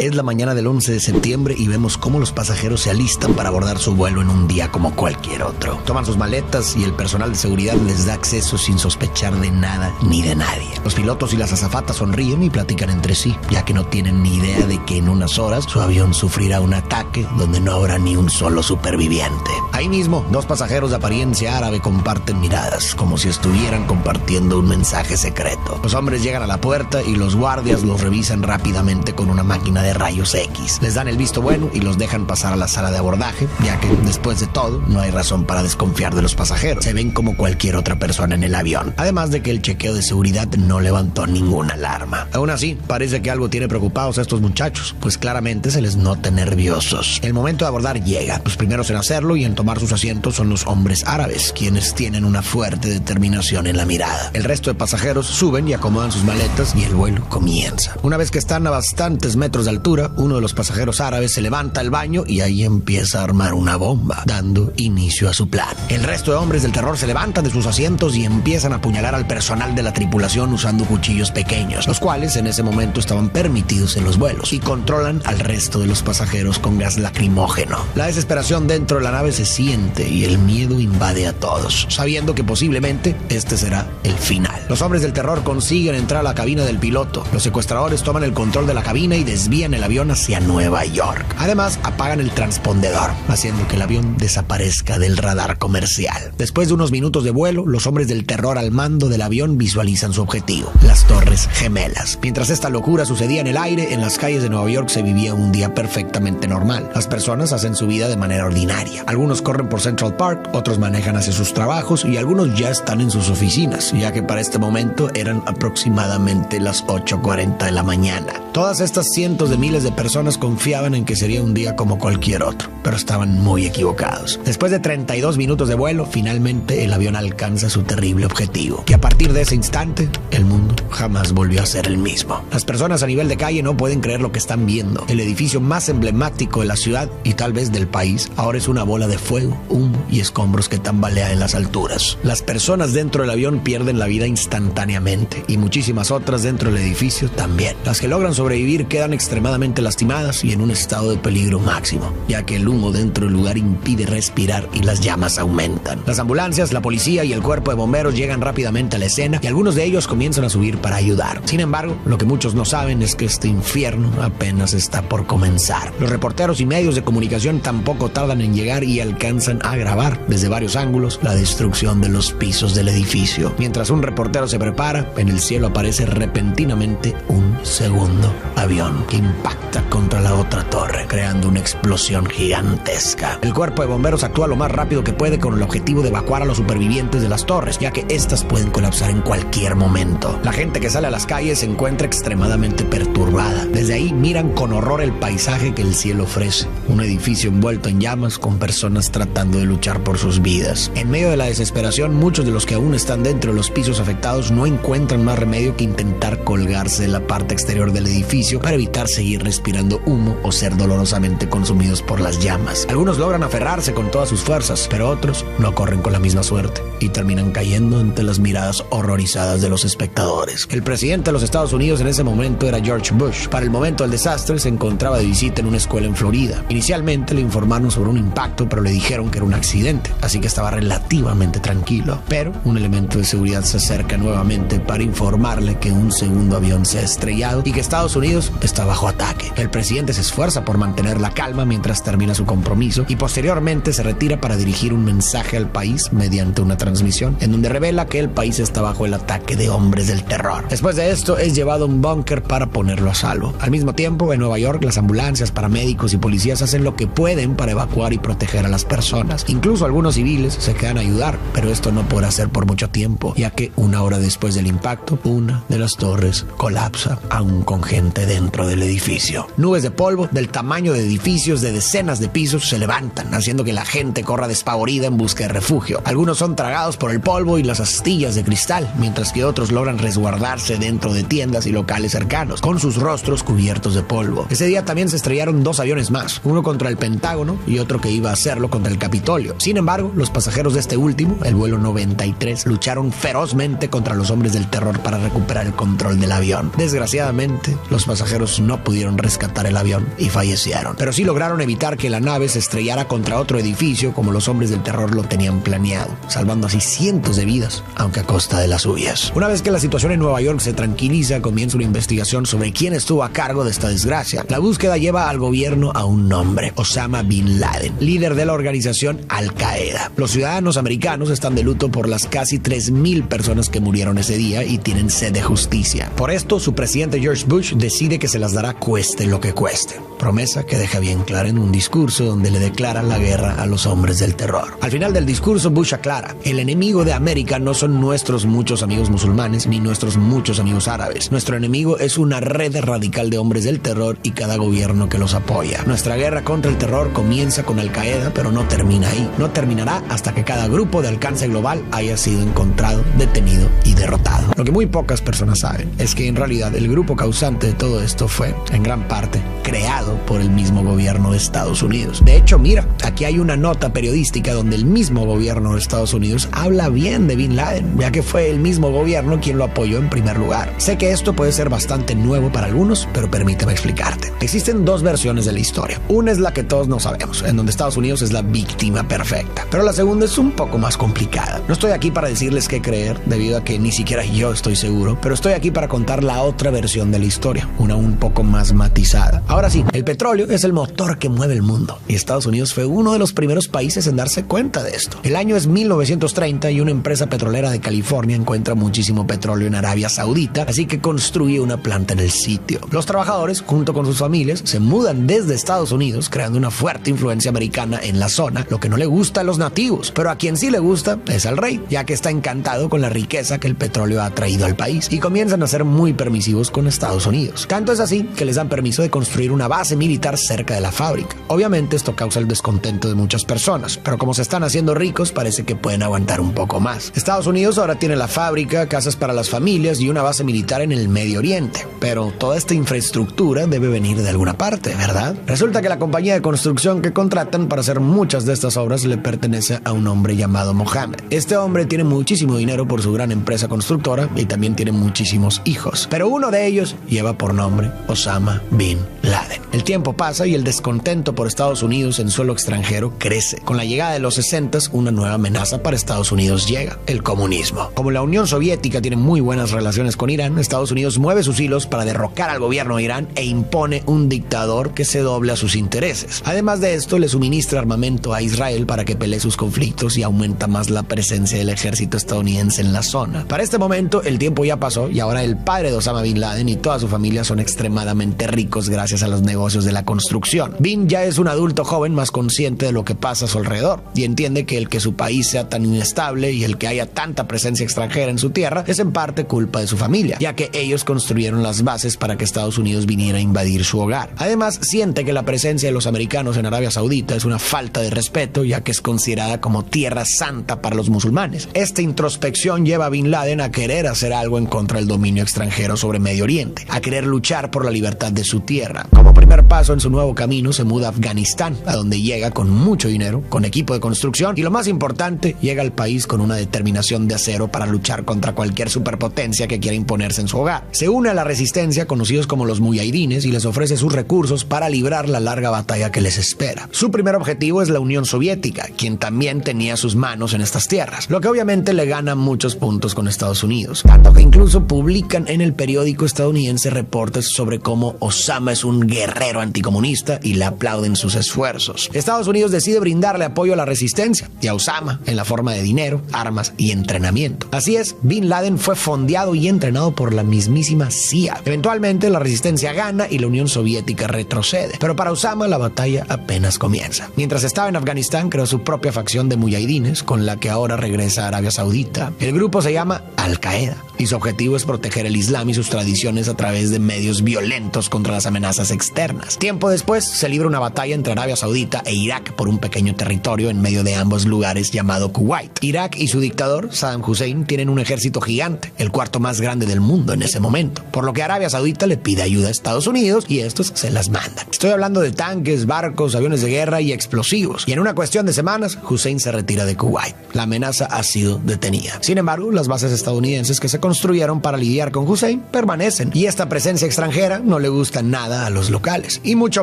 Es la mañana del 11 de septiembre y vemos cómo los pasajeros se alistan para abordar su vuelo en un día como cualquier otro. Toman sus maletas y el personal de seguridad les da acceso sin sospechar de nada ni de nadie. Los pilotos y las azafatas sonríen y platican entre sí, ya que no tienen ni idea de que en unas horas su avión sufrirá un ataque donde no habrá ni un solo superviviente. Ahí mismo, dos pasajeros de apariencia árabe comparten miradas, como si estuvieran compartiendo un mensaje secreto. Los hombres llegan a la puerta y los guardias los revisan rápidamente con una máquina de rayos X. Les dan el visto bueno y los dejan pasar a la sala de abordaje, ya que después de todo no hay razón para desconfiar de los pasajeros. Se ven como cualquier otra persona en el avión, además de que el chequeo de seguridad no levantó ninguna alarma. Aún así, parece que algo tiene preocupados a estos muchachos, pues claramente se les nota nerviosos. El momento de abordar llega. Los primeros en hacerlo y en tomar sus asientos son los hombres árabes, quienes tienen una fuerte determinación en la mirada. El resto de pasajeros suben y acomodan sus maletas y el vuelo comienza. Una vez que están a bastantes metros de altura, uno de los pasajeros árabes se levanta al baño y ahí empieza a armar una bomba, dando inicio a su plan. El resto de hombres del terror se levantan de sus asientos y empiezan a apuñalar al personal de la tripulación usando cuchillos pequeños, los cuales en ese momento estaban permitidos en los vuelos, y controlan al resto de los pasajeros con gas lacrimógeno. La desesperación dentro de la nave se siente y el miedo invade a todos, sabiendo que posiblemente este será el final. Los hombres del terror consiguen entrar a la cabina del piloto. Los secuestradores toman el control de la cabina y desvían el avión hacia Nueva York. Además, apagan el transpondedor, haciendo que el avión desaparezca del radar comercial. Después de unos minutos de vuelo, los hombres del terror al mando del avión visualizan su objetivo, las Torres Gemelas. Mientras esta locura sucedía en el aire, en las calles de Nueva York se vivía un día perfectamente normal. Las personas hacen su vida de manera ordinaria. Algunos corren por Central Park, otros manejan hacia sus trabajos y algunos ya están en sus oficinas, ya que para este momento eran aproximadamente las 8:40 de la mañana. Todas estas cientos de miles de personas confiaban en que sería un día como cualquier otro, pero estaban muy equivocados. Después de 32 minutos de vuelo, finalmente el avión alcanza su terrible objetivo, que a partir de ese instante, el mundo jamás volvió a ser el mismo. Las personas a nivel de calle no pueden creer lo que están viendo. El edificio más emblemático de la ciudad y tal vez del país, ahora es una bola de fuego, humo y escombros que tambalea en las alturas. Las personas dentro del avión pierden la vida instantáneamente y muchísimas otras dentro del edificio también. Las que logran sobrevivir quedan extremadamente lastimadas y en un estado de peligro máximo, ya que el humo dentro del lugar impide respirar y las llamas aumentan. Las ambulancias, la policía y el cuerpo de bomberos llegan rápidamente a la escena y algunos de ellos comienzan a subir para ayudar. Sin embargo, lo que muchos no saben es que este infierno apenas está por comenzar. Los reporteros y medios de comunicación tampoco tardan en llegar y alcanzan a grabar desde varios ángulos la destrucción de los pisos del edificio. Mientras un reportero se prepara, en el cielo aparece repentinamente un segundo avión que impacta contra la otra torre, creando una explosión gigantesca. El cuerpo de bomberos actúa lo más rápido que puede con el objetivo de evacuar a los supervivientes de las torres, ya que estas pueden colapsar en cualquier momento. La gente que sale a las calles se encuentra extremadamente perturbada. Desde ahí miran con horror el paisaje que el cielo ofrece, un edificio envuelto en llamas con personas tratando de luchar por sus vidas. En medio de la desesperación, muchos de los que aún están dentro de los pisos afectados no encuentran más remedio que intentar colgarse de la parte exterior del edificio para evitar seguir respirando humo o ser dolorosamente consumidos por las llamas. Algunos logran aferrarse con todas sus fuerzas, pero otros no corren con la misma suerte y terminan cayendo ante las miradas horrorizadas de los espectadores. El presidente de los Estados Unidos en ese momento era George Bush. Para el momento del desastre se encontraba de visita en una escuela en Florida. Inicialmente le informaron sobre un impacto, pero le dijeron que era un accidente, así que estaba relativamente tranquilo. Pero un elemento de seguridad se acerca nuevamente para informarle que un segundo avión se ha estrellado y que Estados Unidos está bajo ataque. El presidente se esfuerza por mantener la calma mientras termina su compromiso y posteriormente se retira para dirigir un mensaje al país mediante una transmisión en donde revela que el país está bajo el ataque de hombres del terror. Después de esto es llevado a un búnker para ponerlo a salvo. Al mismo tiempo, en Nueva York, las ambulancias, paramédicos y policías hacen lo que pueden para evacuar y proteger a las personas. Incluso algunos civiles se quedan a ayudar, pero esto no podrá ser por mucho tiempo, ya que una hora después del impacto, una de las torres colapsa, aún con gente dentro del edificio. Nubes de polvo del tamaño de edificios de decenas de pisos se levantan, haciendo que la gente corra despavorida en busca de refugio. Algunos son tragados por el polvo y las astillas de cristal, mientras que otros logran resguardarse dentro de tiendas y locales cercanos, con sus rostros cubiertos de polvo. Ese día también se estrellaron dos aviones más, uno contra el Pentágono y otro que iba a hacerlo contra el Capitolio. Sin embargo, los pasajeros de este último, el vuelo 93, lucharon ferozmente contra los hombres del terror para recuperar el control del avión. Desgraciadamente, los pasajeros no pudieron pudieron rescatar el avión y fallecieron. Pero sí lograron evitar que la nave se estrellara contra otro edificio como los hombres del terror lo tenían planeado, salvando así cientos de vidas, aunque a costa de las suyas. Una vez que la situación en Nueva York se tranquiliza, comienza una investigación sobre quién estuvo a cargo de esta desgracia. La búsqueda lleva al gobierno a un nombre: Osama Bin Laden, líder de la organización Al Qaeda. Los ciudadanos americanos están de luto por las casi 3,000 personas que murieron ese día y tienen sed de justicia. Por esto, su presidente George Bush decide que se las dará cueste lo que cueste. Promesa que deja bien clara en un discurso donde le declara la guerra a los hombres del terror. Al final del discurso, Bush aclara: el enemigo de América no son nuestros muchos amigos musulmanes ni nuestros muchos amigos árabes. Nuestro enemigo es una red radical de hombres del terror y cada gobierno que los apoya. Nuestra guerra contra el terror comienza con Al Qaeda, pero no termina ahí. No terminará hasta que cada grupo de alcance global haya sido encontrado, detenido y derrotado. Lo que muy pocas personas saben es que en realidad el grupo causante de todo esto fue, en gran parte, creado por el mismo gobierno de Estados Unidos. De hecho, mira, aquí hay una nota periodística donde el mismo gobierno de Estados Unidos habla bien de Bin Laden, ya que fue el mismo gobierno quien lo apoyó en primer lugar. Sé que esto puede ser bastante nuevo para algunos, pero permíteme explicarte. Existen dos versiones de la historia. Una es la que todos no sabemos, en donde Estados Unidos es la víctima perfecta. Pero la segunda es un poco más complicada. No estoy aquí para decirles qué creer, debido a que ni siquiera yo estoy seguro, pero estoy aquí para contar la otra versión de la historia, una un poco más matizada. Ahora sí, el petróleo es el motor que mueve el mundo, y Estados Unidos fue uno de los primeros países en darse cuenta de esto. El año es 1930 y una empresa petrolera de California encuentra muchísimo petróleo en Arabia Saudita, así que construye una planta en el sitio. Los trabajadores, junto con sus familias, se mudan desde Estados Unidos, creando una fuerte influencia americana en la zona, lo que no le gusta a los nativos, pero a quien sí le gusta es al rey, ya que está encantado con la riqueza que el petróleo ha traído al país, y comienzan a ser muy permisivos con Estados Unidos. Tanto es así que les dan permiso de construir una base militar cerca de la fábrica. Obviamente esto causa el descontento de muchas personas, pero como se están haciendo ricos, parece que pueden aguantar un poco más. Estados Unidos ahora tiene la fábrica, casas para las familias y una base militar en el Medio Oriente, pero toda esta infraestructura debe venir de alguna parte, ¿verdad? Resulta que la compañía de construcción que contratan para hacer muchas de estas obras le pertenece a un hombre llamado Mohammed. Este hombre tiene muchísimo dinero por su gran empresa constructora y también tiene muchísimos hijos, pero uno de ellos lleva por nombre Osama Bin Laden. El tiempo pasa y el descontento por Estados Unidos en suelo extranjero crece. Con la llegada de los 60s, una nueva amenaza para Estados Unidos llega: el comunismo. Como la Unión Soviética tiene muy buenas relaciones con Irán, Estados Unidos mueve sus hilos para derrocar al gobierno de Irán e impone un dictador que se doble a sus intereses. Además de esto, le suministra armamento a Israel para que pelee sus conflictos y aumenta más la presencia del ejército estadounidense en la zona. Para este momento, el tiempo ya pasó y ahora el padre de Osama Bin Laden y toda su familia son extremadamente ricos gracias a los negocios de la construcción. Bin ya es un adulto joven más consciente de lo que pasa a su alrededor y entiende que el que su país sea tan inestable y el que haya tanta presencia extranjera en su tierra es en parte culpa de su familia, ya que ellos construyeron las bases para que Estados Unidos viniera a invadir su hogar. Además, siente que la presencia de los americanos en Arabia Saudita es una falta de respeto, ya que es considerada como tierra santa para los musulmanes. Esta introspección lleva a Bin Laden a querer hacer algo en contra del dominio extranjero sobre Medio Oriente, a querer luchar por la libertad de su tierra. Como primer paso en su nuevo camino, se muda a Afganistán, a donde llega con mucho dinero, con equipo de construcción y, lo más importante, llega al país con una determinación de acero para luchar contra cualquier superpotencia que quiera imponerse en su hogar. Se une a la resistencia, conocidos como los muyahidines, y les ofrece sus recursos para librar la larga batalla que les espera. Su primer objetivo es la Unión Soviética, quien también tenía sus manos en estas tierras, lo que obviamente le gana muchos puntos con Estados Unidos, tanto que incluso publican en el periódico estadounidense reportes sobre cómo Osama es un guerrero anticomunista y le aplauden sus esfuerzos. Estados Unidos decide brindarle apoyo a la resistencia y a Osama en la forma de dinero, armas y entrenamiento. Así es, Bin Laden fue fondeado y entrenado por la mismísima CIA. Eventualmente la resistencia gana y la Unión Soviética retrocede, pero para Osama la batalla apenas comienza. Mientras estaba en Afganistán, creó su propia facción de muyahidines, con la que ahora regresa a Arabia Saudita. El grupo se llama Al Qaeda y su objetivo es proteger el Islam y sus tradiciones a través de medios violentos contra las amenazas externas. Tiempo después se libra una batalla entre Arabia Saudita e Irak por un pequeño territorio en medio de ambos lugares llamado Kuwait. Irak y su dictador, Saddam Hussein, tienen un ejército gigante, el cuarto más grande del mundo en ese momento, por lo que Arabia Saudita le pide ayuda a Estados Unidos y estos se las mandan. Estoy hablando de tanques, barcos, aviones de guerra y explosivos, y en una cuestión de semanas, Hussein se retira de Kuwait. La amenaza ha sido detenida. Sin embargo, las bases estadounidenses que se construyeron para lidiar con Hussein permanecen, y esta presencia extranjera no le gusta nada a los locales, y mucho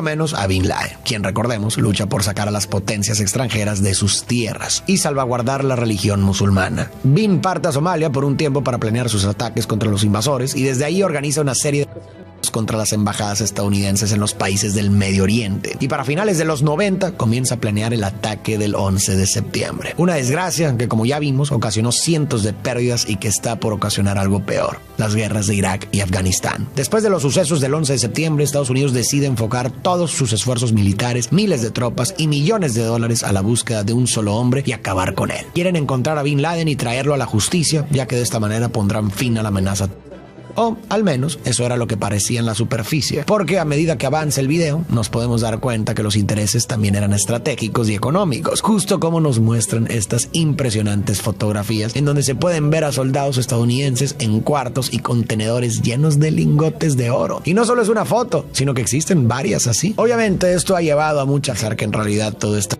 menos a Bin Laden, quien, recordemos, lucha por sacar a las potencias extranjeras de sus tierras y salvaguardar la religión musulmana. Bin parte a Somalia por un tiempo para planear sus ataques contra los invasores y desde ahí organiza una serie de contra las embajadas estadounidenses en los países del Medio Oriente. Y para finales de los 90 comienza a planear el ataque del 11 de septiembre. Una desgracia que, como ya vimos, ocasionó cientos de pérdidas y que está por ocasionar algo peor: las guerras de Irak y Afganistán. Después de los sucesos del 11 de septiembre, Estados Unidos decide enfocar todos sus esfuerzos militares, miles de tropas y millones de dólares a la búsqueda de un solo hombre y acabar con él. Quieren encontrar a Bin Laden y traerlo a la justicia, ya que de esta manera pondrán fin a la amenaza. O al menos eso era lo que parecía en la superficie, porque a medida que avanza el video nos podemos dar cuenta que los intereses también eran estratégicos y económicos, justo como nos muestran estas impresionantes fotografías en donde se pueden ver a soldados estadounidenses en cuartos y contenedores llenos de lingotes de oro. Y no solo es una foto, sino que existen varias así. Obviamente esto ha llevado a muchos a pensar que en realidad todo esto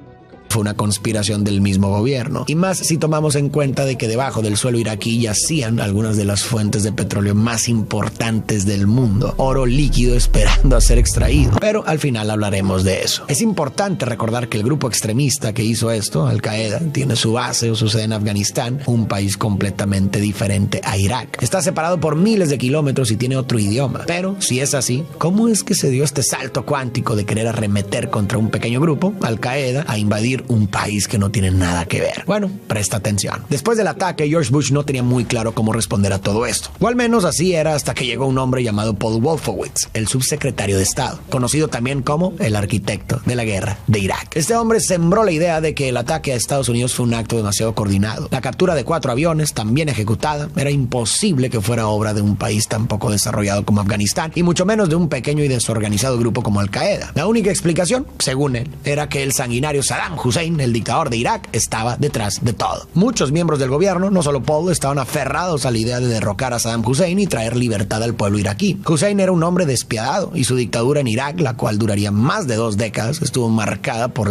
fue una conspiración del mismo gobierno, y más si tomamos en cuenta de que debajo del suelo iraquí yacían algunas de las fuentes de petróleo más importantes del mundo, oro líquido esperando a ser extraído. Pero al final hablaremos de eso. Es importante recordar que el grupo extremista que hizo esto, Al Qaeda, tiene su base o su sede en Afganistán, un país completamente diferente a Irak. Está separado por miles de kilómetros y tiene otro idioma. Pero si es así, ¿cómo es que se dio este salto cuántico de querer arremeter contra un pequeño grupo, Al Qaeda, a invadir un país que no tiene nada que ver? Bueno, presta atención. Después del ataque, George Bush no tenía muy claro cómo responder a todo esto. O al menos así era hasta que llegó un hombre llamado Paul Wolfowitz, el subsecretario de Estado, conocido también como el arquitecto de la guerra de Irak. Este hombre sembró la idea de que el ataque a Estados Unidos fue un acto demasiado coordinado. La captura de 4 aviones, también ejecutada, era imposible que fuera obra de un país tan poco desarrollado como Afganistán, y mucho menos de un pequeño y desorganizado grupo como Al Qaeda. La única explicación, según él, era que el sanguinario Saddam Hussein, el dictador de Irak, estaba detrás de todo. Muchos miembros del gobierno, no solo Paul, estaban aferrados a la idea de derrocar a Saddam Hussein y traer libertad al pueblo iraquí. Hussein era un hombre despiadado y su dictadura en Irak, la cual duraría más de 2 décadas, estuvo marcada por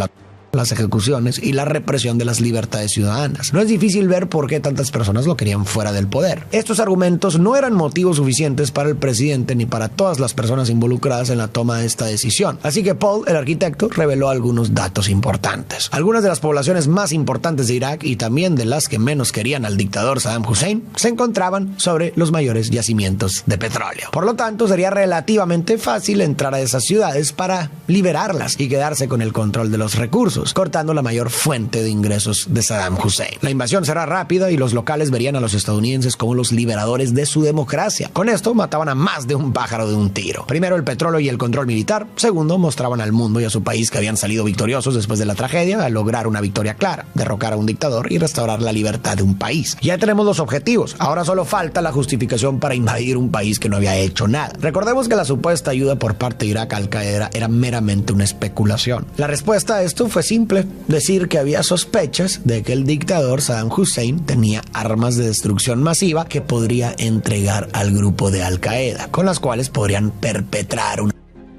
las ejecuciones y la represión de las libertades ciudadanas. No es difícil ver por qué tantas personas lo querían fuera del poder. Estos argumentos no eran motivos suficientes para el presidente ni para todas las personas involucradas en la toma de esta decisión. Así que Paul, el arquitecto, reveló algunos datos importantes. Algunas de las poblaciones más importantes de Irak y también de las que menos querían al dictador Saddam Hussein se encontraban sobre los mayores yacimientos de petróleo. Por lo tanto, sería relativamente fácil entrar a esas ciudades para liberarlas y quedarse con el control de los recursos, cortando la mayor fuente de ingresos de Saddam Hussein. La invasión será rápida y los locales verían a los estadounidenses como los liberadores de su democracia. Con esto mataban a más de un pájaro de un tiro. Primero, el petróleo y el control militar. Segundo, mostraban al mundo y a su país que habían salido victoriosos después de la tragedia al lograr una victoria clara, derrocar a un dictador y restaurar la libertad de un país. Ya tenemos los objetivos. Ahora solo falta la justificación para invadir un país que no había hecho nada. Recordemos que la supuesta ayuda por parte de Irak a Al Qaeda era meramente una especulación. La respuesta a esto fue simple: decir que había sospechas de que el dictador Saddam Hussein tenía armas de destrucción masiva que podría entregar al grupo de Al Qaeda, con las cuales podrían perpetrar un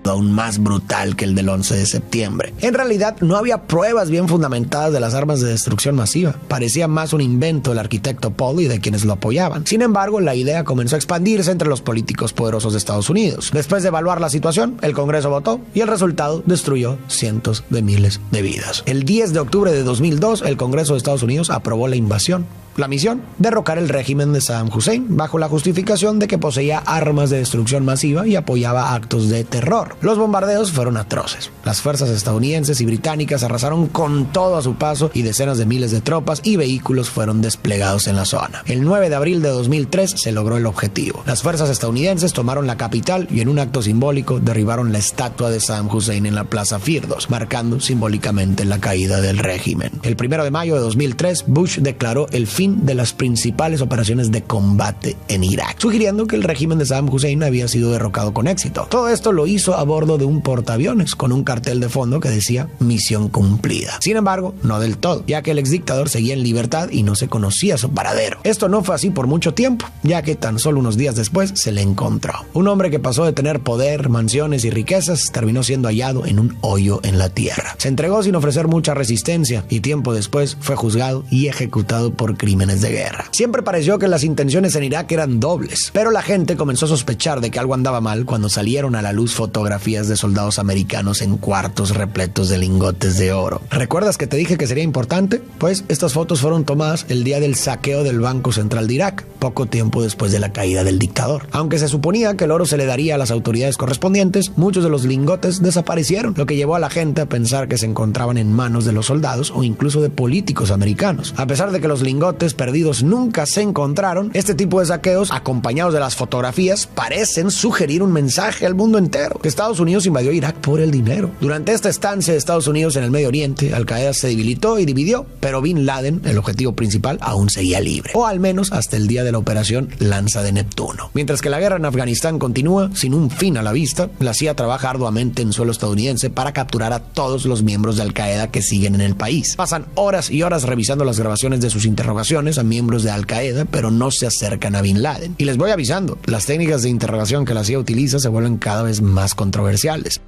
aún más brutal que el del 11 de septiembre. En realidad no había pruebas bien fundamentadas de las armas de destrucción masiva. Parecía más un invento del arquitecto Paul y de quienes lo apoyaban. Sin embargo, la idea comenzó a expandirse entre los políticos poderosos de Estados Unidos. Después de evaluar la situación, el Congreso votó y el resultado destruyó cientos de miles de vidas. El 10 de octubre de 2002, el Congreso de Estados Unidos aprobó la invasión. La misión: derrocar el régimen de Saddam Hussein bajo la justificación de que poseía armas de destrucción masiva y apoyaba actos de terror. Los bombardeos fueron atroces. Las fuerzas estadounidenses y británicas arrasaron con todo a su paso y decenas de miles de tropas y vehículos fueron desplegados en la zona. El 9 de abril de 2003 se logró el objetivo. Las fuerzas estadounidenses tomaron la capital y en un acto simbólico derribaron la estatua de Saddam Hussein en la Plaza Firdos, marcando simbólicamente la caída del régimen. El 1 de mayo de 2003, Bush declaró el fin de las principales operaciones de combate en Irak, sugiriendo que el régimen de Saddam Hussein había sido derrocado con éxito. Todo esto lo hizo a bordo de un portaaviones con un cartel de fondo que decía misión cumplida. Sin embargo, no del todo, ya que el exdictador seguía en libertad y no se conocía su paradero. Esto no fue así por mucho tiempo, ya que tan solo unos días después se le encontró. Un hombre que pasó de tener poder, mansiones y riquezas terminó siendo hallado en un hoyo en la tierra. Se entregó sin ofrecer mucha resistencia y tiempo después fue juzgado y ejecutado por crímenes crímenes de guerra. Siempre pareció que las intenciones en Irak eran dobles, pero la gente comenzó a sospechar de que algo andaba mal cuando salieron a la luz fotografías de soldados americanos en cuartos repletos de lingotes de oro. ¿Recuerdas que te dije que sería importante? Pues estas fotos fueron tomadas el día del saqueo del Banco Central de Irak, poco tiempo después de la caída del dictador. Aunque se suponía que el oro se le daría a las autoridades correspondientes, muchos de los lingotes desaparecieron, lo que llevó a la gente a pensar que se encontraban en manos de los soldados o incluso de políticos americanos. A pesar de que los lingotes perdidos nunca se encontraron, este tipo de saqueos, acompañados de las fotografías, parecen sugerir un mensaje al mundo entero, que Estados Unidos invadió Irak por el dinero. Durante esta estancia de Estados Unidos en el Medio Oriente, Al-Qaeda se debilitó y dividió, pero Bin Laden, el objetivo principal, aún seguía libre, o al menos hasta el día de la operación Lanza de Neptuno. Mientras que la guerra en Afganistán continúa, sin un fin a la vista, la CIA trabaja arduamente en suelo estadounidense para capturar a todos los miembros de Al-Qaeda que siguen en el país. Pasan horas y horas revisando las grabaciones de sus interrogaciones a miembros de Al-Qaeda, pero no se acercan a Bin Laden. Y les voy avisando, las técnicas de interrogación que la CIA utiliza se vuelven cada vez más controversiales,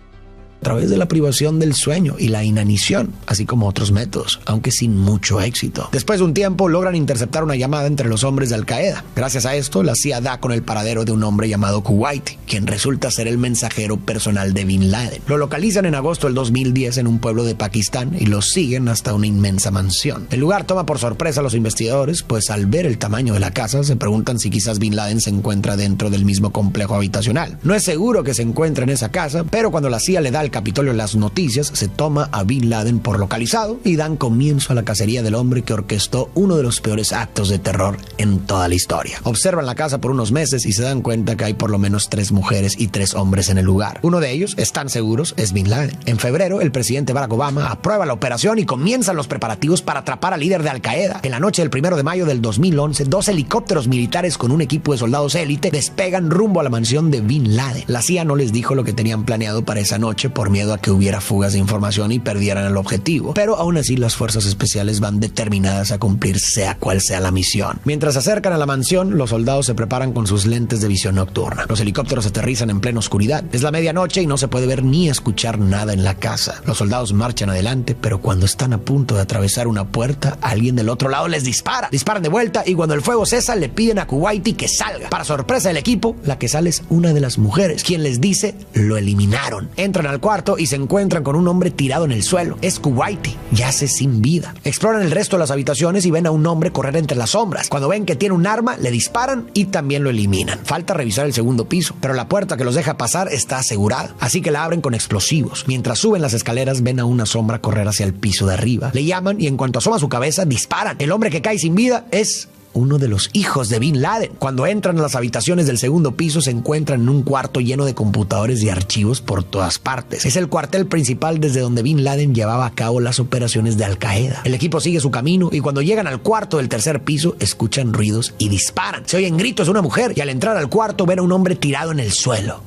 a través de la privación del sueño y la inanición, así como otros métodos, aunque sin mucho éxito. Después de un tiempo, logran interceptar una llamada entre los hombres de Al-Qaeda. Gracias a esto, la CIA da con el paradero de un hombre llamado Kuwaiti, quien resulta ser el mensajero personal de Bin Laden. Lo localizan en agosto del 2010 en un pueblo de Pakistán y lo siguen hasta una inmensa mansión. El lugar toma por sorpresa a los investigadores, pues al ver el tamaño de la casa, se preguntan si quizás Bin Laden se encuentra dentro del mismo complejo habitacional. No es seguro que se encuentre en esa casa, pero cuando la CIA le da al Capitolio las noticias, se toma a Bin Laden por localizado y dan comienzo a la cacería del hombre que orquestó uno de los peores actos de terror en toda la historia. Observan la casa por unos meses y se dan cuenta que hay por lo menos 3 mujeres y 3 hombres en el lugar. Uno de ellos, están seguros, es Bin Laden. En febrero, el presidente Barack Obama aprueba la operación y comienzan los preparativos para atrapar al líder de Al-Qaeda. En la noche del 1 de mayo del 2011, 2 helicópteros militares con un equipo de soldados élite despegan rumbo a la mansión de Bin Laden. La CIA no les dijo lo que tenían planeado para esa noche por miedo a que hubiera fugas de información y perdieran el objetivo, pero aún así las fuerzas especiales van determinadas a cumplir sea cual sea la misión. Mientras se acercan a la mansión, los soldados se preparan con sus lentes de visión nocturna. Los helicópteros aterrizan en plena oscuridad. Es la medianoche y no se puede ver ni escuchar nada en la casa. Los soldados marchan adelante, pero cuando están a punto de atravesar una puerta, alguien del otro lado les dispara. Disparan de vuelta y cuando el fuego cesa, le piden a Kuwaiti que salga. Para sorpresa del equipo, la que sale es una de las mujeres, quien les dice: lo eliminaron. Entran al cuarto y se encuentran con un hombre tirado en el suelo. Es Kuwaiti, yace sin vida. Exploran el resto de las habitaciones y ven a un hombre correr entre las sombras. Cuando ven que tiene un arma, le disparan y también lo eliminan. Falta revisar el segundo piso, pero la puerta que los deja pasar está asegurada, así que la abren con explosivos. Mientras suben las escaleras, ven a una sombra correr hacia el piso de arriba. Le llaman y en cuanto asoma su cabeza, disparan. El hombre que cae sin vida es uno de los hijos de Bin Laden. Cuando entran a las habitaciones del segundo piso, se encuentran en un cuarto lleno de computadores y archivos por todas partes. Es el cuartel principal desde donde Bin Laden llevaba a cabo las operaciones de Al-Qaeda. El equipo sigue su camino y cuando llegan al cuarto del tercer piso, escuchan ruidos y disparan. Se oyen gritos de una mujer y al entrar al cuarto ven a un hombre tirado en el suelo.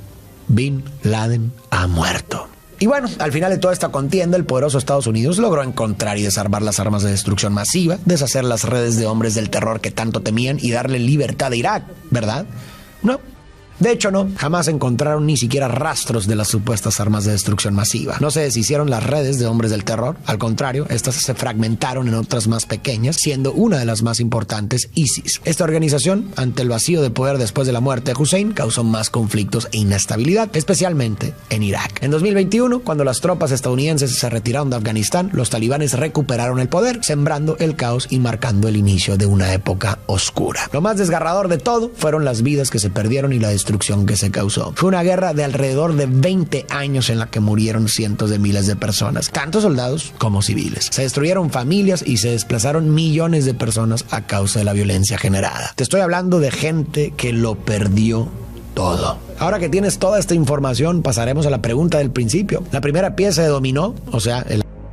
Bin Laden ha muerto. Y bueno, al final de toda esta contienda, el poderoso Estados Unidos logró encontrar y desarmar las armas de destrucción masiva, deshacer las redes de hombres del terror que tanto temían y darle libertad a Irak, ¿verdad? No. De hecho, no, jamás encontraron ni siquiera rastros de las supuestas armas de destrucción masiva. No se deshicieron las redes de hombres del terror, al contrario, estas se fragmentaron en otras más pequeñas, siendo una de las más importantes ISIS. Esta organización, ante el vacío de poder después de la muerte de Hussein, causó más conflictos e inestabilidad, especialmente en Irak. En 2021, cuando las tropas estadounidenses se retiraron de Afganistán, los talibanes recuperaron el poder, sembrando el caos y marcando el inicio de una época oscura. Lo más desgarrador de todo fueron las vidas que se perdieron y la destrucción que se causó. Fue una guerra de alrededor de 20 años en la que murieron cientos de miles de personas, tanto soldados como civiles. Se destruyeron familias y se desplazaron millones de personas a causa de la violencia generada. Te estoy hablando de gente que lo perdió todo. Ahora que tienes toda esta información, pasaremos a la pregunta del principio. La primera pieza de dominó, o sea,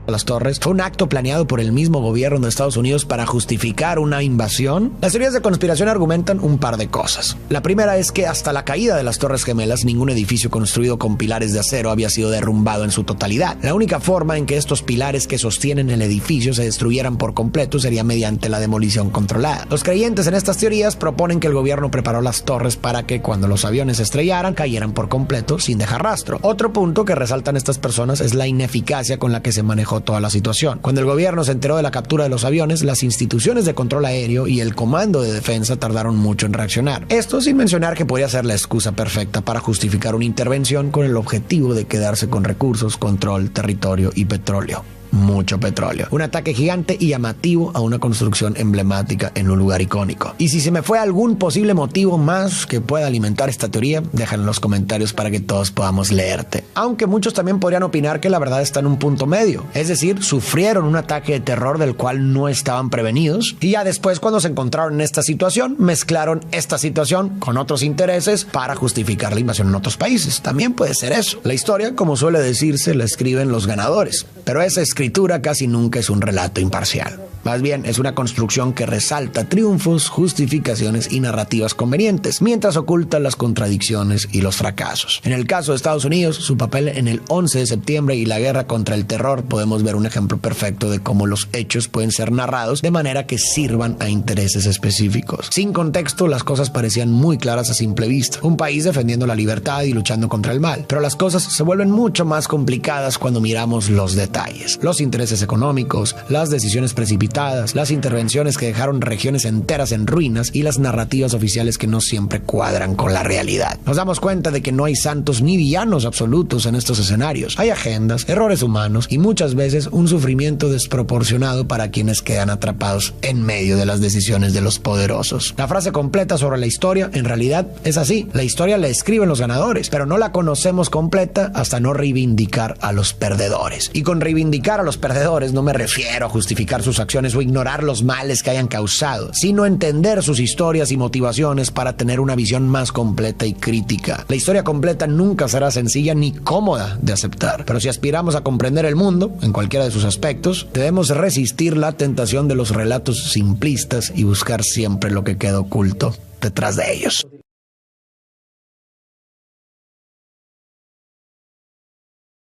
las torres, fue un acto planeado por el mismo gobierno de Estados Unidos para justificar una invasión. Las teorías de conspiración argumentan un par de cosas. La primera es que hasta la caída de las Torres Gemelas, ningún edificio construido con pilares de acero había sido derrumbado en su totalidad. La única forma en que estos pilares que sostienen el edificio se destruyeran por completo sería mediante la demolición controlada. Los creyentes en estas teorías proponen que el gobierno preparó las torres para que cuando los aviones se estrellaran, cayeran por completo sin dejar rastro. Otro punto que resaltan estas personas es la ineficacia con la que se manejó complicó toda la situación. Cuando el gobierno se enteró de la captura de los aviones, las instituciones de control aéreo y el comando de defensa tardaron mucho en reaccionar. Esto sin mencionar que podría ser la excusa perfecta para justificar una intervención con el objetivo de quedarse con recursos, control, territorio y petróleo. Mucho petróleo. Un ataque gigante y llamativo a una construcción emblemática en un lugar icónico. Y si se me fue algún posible motivo más que pueda alimentar esta teoría, déjalo en los comentarios para que todos podamos leerte. Aunque muchos también podrían opinar que la verdad está en un punto medio. Es decir, sufrieron un ataque de terror del cual no estaban prevenidos y ya después, cuando se encontraron en esta situación, mezclaron esta situación con otros intereses para justificar la invasión en otros países. También puede ser eso. La historia, como suele decirse, la escriben los ganadores. Pero esa escritura casi nunca es un relato imparcial. Más bien, es una construcción que resalta triunfos, justificaciones y narrativas convenientes, mientras oculta las contradicciones y los fracasos. En el caso de Estados Unidos, su papel en el 11 de septiembre y la guerra contra el terror, podemos ver un ejemplo perfecto de cómo los hechos pueden ser narrados de manera que sirvan a intereses específicos. Sin contexto, las cosas parecían muy claras a simple vista. Un país defendiendo la libertad y luchando contra el mal. Pero las cosas se vuelven mucho más complicadas cuando miramos los detalles. Los intereses económicos, las decisiones precipitadas, las intervenciones que dejaron regiones enteras en ruinas y las narrativas oficiales que no siempre cuadran con la realidad. Nos damos cuenta de que no hay santos ni villanos absolutos en estos escenarios. Hay agendas, errores humanos y muchas veces un sufrimiento desproporcionado para quienes quedan atrapados en medio de las decisiones de los poderosos. La frase completa sobre la historia en realidad es así. La historia la escriben los ganadores, pero no la conocemos completa hasta no reivindicar a los perdedores. Y con reivindicar a los perdedores no me refiero a justificar sus acciones o ignorar los males que hayan causado, sino entender sus historias y motivaciones para tener una visión más completa y crítica. La historia completa nunca será sencilla ni cómoda de aceptar, pero si aspiramos a comprender el mundo, en cualquiera de sus aspectos, debemos resistir la tentación de los relatos simplistas y buscar siempre lo que queda oculto detrás de ellos.